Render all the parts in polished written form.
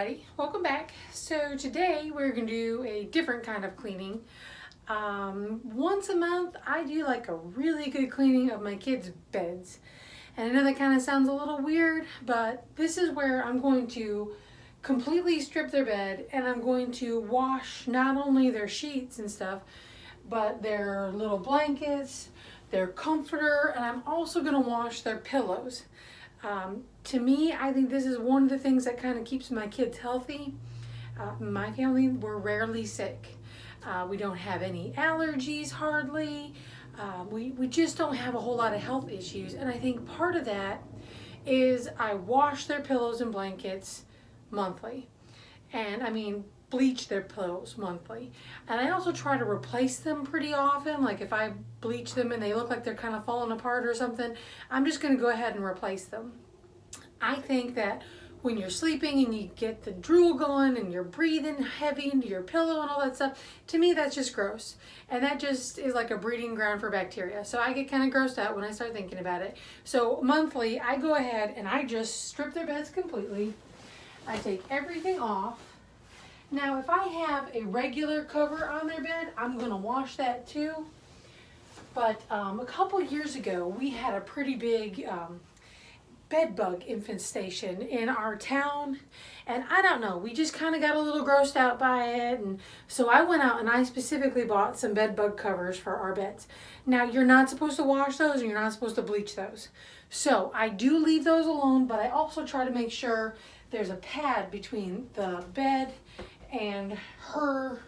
everybody, welcome back. So today we're going to do a different kind of cleaning. Once a month I do like a really good cleaning of my kids' beds. And I know that kind of sounds a little weird, but this is where I'm going to completely strip their bed and I'm going to wash not only their sheets and stuff, but their little blankets, their comforter, and I'm also going to wash their pillows. To me, I think this is one of the things that kind of keeps my kids healthy. My family, we're rarely sick. We don't have any allergies hardly. We just don't have a whole lot of health issues. And I think part of that is I wash their pillows and blankets monthly. And I mean, bleach their pillows monthly. And I also try to replace them pretty often. Like if I bleach them and they look like they're kind of falling apart or something, I'm just going to go ahead and replace them. I think that when you're sleeping and you get the drool going and you're breathing heavy into your pillow and all that stuff, to me that's just gross. And that just is like a breeding ground for bacteria. So I get kind of grossed out when I start thinking about it. So monthly I go ahead and I just strip their beds completely. I take everything off. Now if I have a regular cover on their bed, I'm going to wash that too. But a couple years ago we had a pretty big bed bug infestation in our town, and I don't know, we just kind of got a little grossed out by it, and so I went out and I specifically bought some bed bug covers for our beds. Now you're not supposed to wash those and you're not supposed to bleach those, so I do leave those alone, but I also try to make sure there's a pad between the bed and her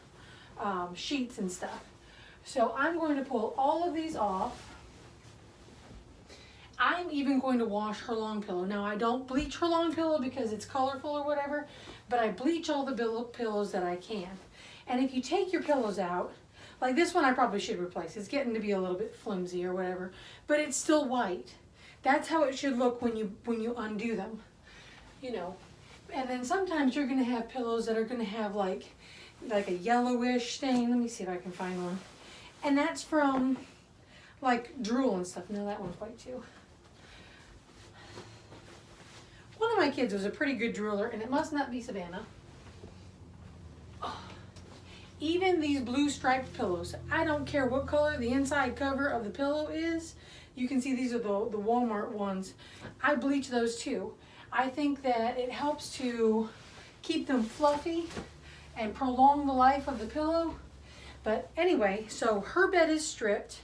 sheets and stuff. So I'm going to pull all of these off. I'm even going to wash her long pillow. Now I don't bleach her long pillow because it's colorful or whatever, but I bleach all the pillows that I can. And if you take your pillows out, like this one I probably should replace. It's getting to be a little bit flimsy or whatever, but it's still white. That's how it should look when you undo them, you know. And then sometimes you're going to have pillows that are going to have like a yellowish stain. Let me see if I can find one. And that's from like drool and stuff. No, that one's white too. One of my kids was a pretty good drooler, and it must not be Savannah. Oh. Even these blue striped pillows, I don't care what color the inside cover of the pillow is. You can see these are the Walmart ones. I bleach those too. I think that it helps to keep them fluffy and prolong the life of the pillow. But anyway, so her bed is stripped.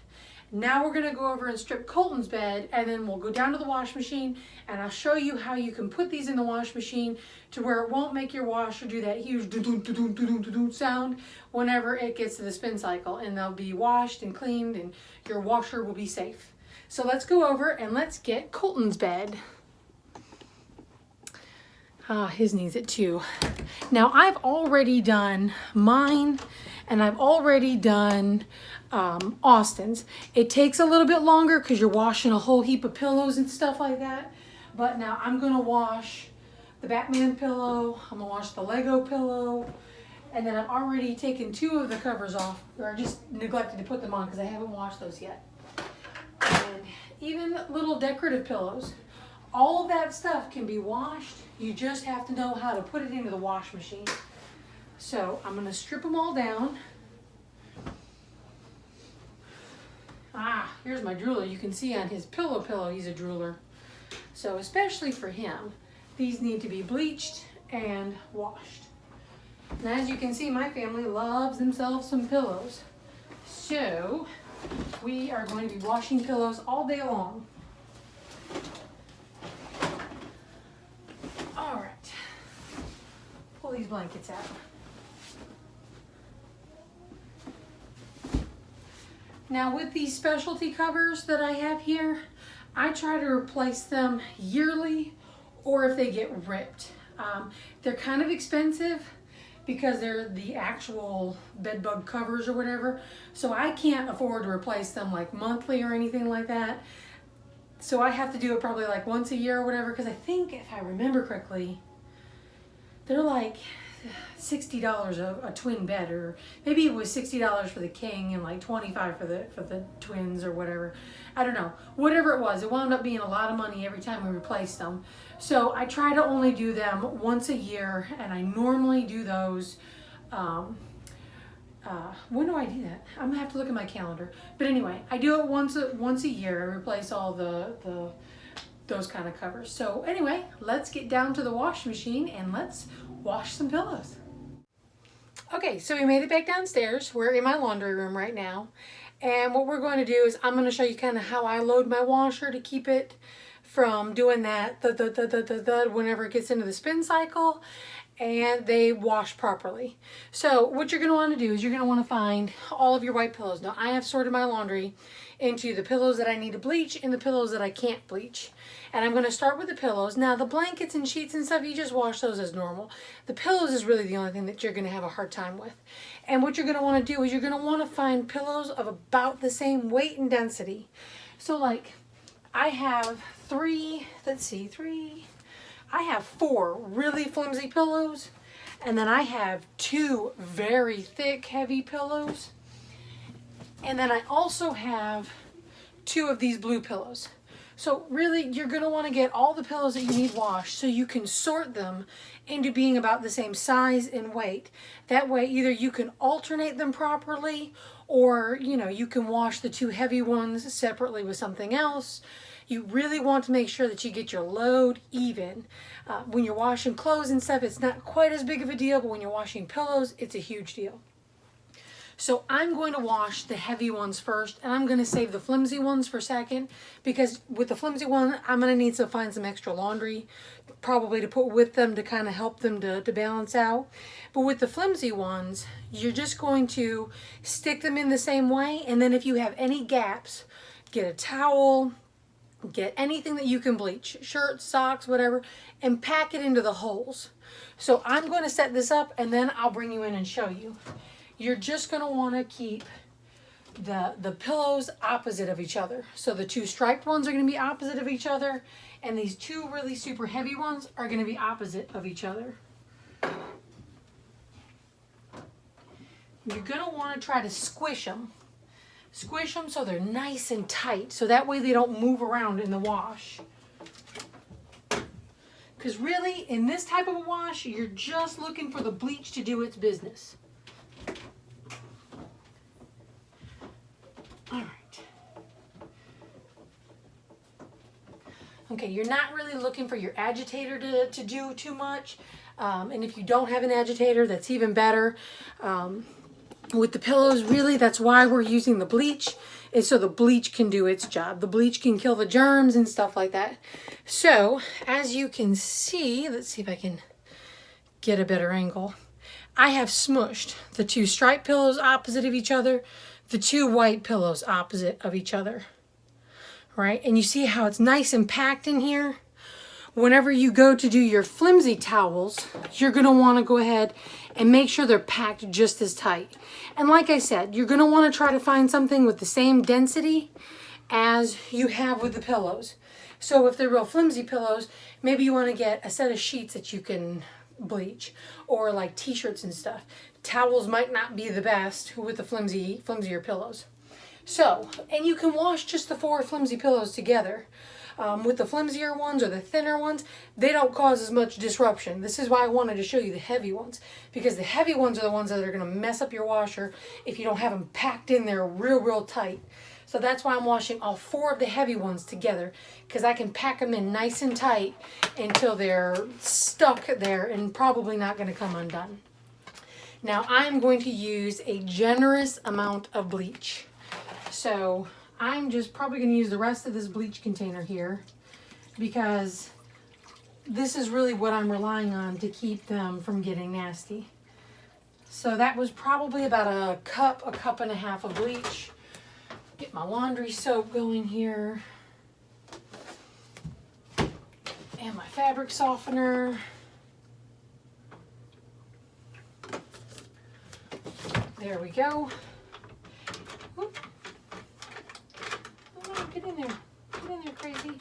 Now we're going to go over and strip Colton's bed, and then we'll go down to the wash machine and I'll show you how you can put these in the wash machine to where it won't make your washer do that huge do-do-do-do-do-do sound whenever it gets to the spin cycle, and they'll be washed and cleaned and your washer will be safe. So let's go over and let's get Colton's bed. His needs it too. Now I've already done mine and I've already done Austin's. It takes a little bit longer because you're washing a whole heap of pillows and stuff like that. But now I'm going to wash the Batman pillow, I'm going to wash the Lego pillow, and then I've already taken 2 of the covers off, or I just neglected to put them on because I haven't washed those yet. And even little decorative pillows. All of that stuff can be washed. You just have to know how to put it into the wash machine. So I'm going to strip them all down. Here's my drooler. You can see on his pillow he's a drooler. So especially for him, these need to be bleached and washed. And as you can see, my family loves themselves some pillows. So we are going to be washing pillows all day long. All right, pull these blankets out. Now with these specialty covers that I have here, I try to replace them yearly or if they get ripped. They're kind of expensive because they're the actual bed bug covers or whatever, so I can't afford to replace them like monthly or anything like that. So I have to do it probably like once a year or whatever, because I think if I remember correctly, they're like $60 a twin bed, or maybe it was $60 for the king and like 25 for the twins or whatever. I don't know. Whatever it was, it wound up being a lot of money every time we replaced them. So I try to only do them once a year, and I normally do those. When do I do that? I'm gonna have to look at my calendar. But anyway, I do it once a year. I replace all those kind of covers. So anyway, let's get down to the wash machine and let's wash some pillows. Okay, so we made it back downstairs. We're in my laundry room right now. And what we're going to do is I'm going to show you kind of how I load my washer to keep it from doing that whenever it gets into the spin cycle, and they wash properly. So what you're going to want to do is you're going to want to find all of your white pillows. Now I have sorted my laundry into the pillows that I need to bleach and the pillows that I can't bleach. And I'm going to start with the pillows. Now the blankets and sheets and stuff, you just wash those as normal. The pillows is really the only thing that you're going to have a hard time with. And what you're going to want to do is you're going to want to find pillows of about the same weight and density. So like I have I have 4 really flimsy pillows, and then I have 2 very thick, heavy pillows. And then I also have 2 of these blue pillows. So really, you're going to want to get all the pillows that you need washed so you can sort them into being about the same size and weight. That way, either you can alternate them properly, or, you know, you can wash the 2 heavy ones separately with something else. You really want to make sure that you get your load even. When you're washing clothes and stuff, it's not quite as big of a deal, but when you're washing pillows, it's a huge deal. So I'm going to wash the heavy ones first, and I'm going to save the flimsy ones for second, because with the flimsy one, I'm going to need to find some extra laundry, probably to put with them to kind of help them to balance out. But with the flimsy ones, you're just going to stick them in the same way, and then if you have any gaps, get a towel, get anything that you can bleach, shirts, socks, whatever, and pack it into the holes. So I'm going to set this up, and then I'll bring you in and show you. You're just going to want to keep the pillows opposite of each other. So the 2 striped ones are going to be opposite of each other, and these 2 really super heavy ones are going to be opposite of each other. You're going to want to try to squish them. Squish them so they're nice and tight, so that way they don't move around in the wash. Because really, in this type of a wash, you're just looking for the bleach to do its business. All right. Okay, you're not really looking for your agitator to do too much. And if you don't have an agitator, that's even better. With the pillows, really, that's why we're using the bleach, is so the bleach can do its job. The bleach can kill the germs and stuff like that. So, as you can see, let's see if I can get a better angle. I have smushed the 2 striped pillows opposite of each other, the 2 white pillows opposite of each other, right? And you see how it's nice and packed in here? Whenever you go to do your flimsy towels, you're going to want to go ahead and make sure they're packed just as tight. And like I said, you're going to want to try to find something with the same density as you have with the pillows. So if they're real flimsy pillows, maybe you want to get a set of sheets that you can bleach, or like t-shirts and stuff. Towels might not be the best with the flimsier pillows. So, and you can wash just the 4 flimsy pillows together. With the flimsier ones or the thinner ones, they don't cause as much disruption. This is why I wanted to show you the heavy ones, because the heavy ones are the ones that are going to mess up your washer if you don't have them packed in there real tight. So that's why I'm washing all 4 of the heavy ones together, because I can pack them in nice and tight until they're stuck there and probably not going to come undone. Now I'm going to use a generous amount of bleach. So I'm just probably going to use the rest of this bleach container here, because this is really what I'm relying on to keep them from getting nasty. So that was probably about a cup and a half of bleach. Get my laundry soap going here. And my fabric softener. There we go. Whoop. Oh, get in there. Get in there, crazy.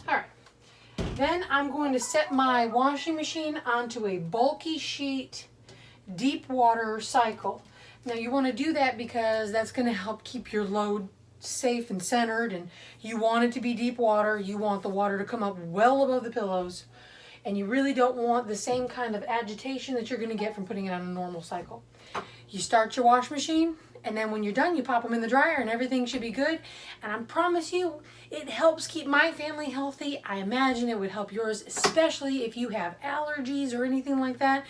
All right. Then I'm going to set my washing machine onto a bulky sheet deep water cycle. Now you want to do that because that's going to help keep your load safe and centered, and you want it to be deep water. You want the water to come up well above the pillows, and you really don't want the same kind of agitation that you're going to get from putting it on a normal cycle. You start your wash machine, and then when you're done, you pop them in the dryer and everything should be good. And I promise you, it helps keep my family healthy. I imagine it would help yours, especially if you have allergies or anything like that.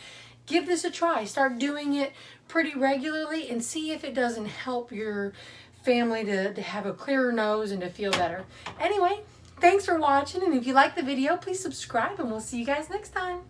Give this a try. Start doing it pretty regularly and see if it doesn't help your family to have a clearer nose and to feel better. Anyway, thanks for watching, and if you like the video, please subscribe, and we'll see you guys next time.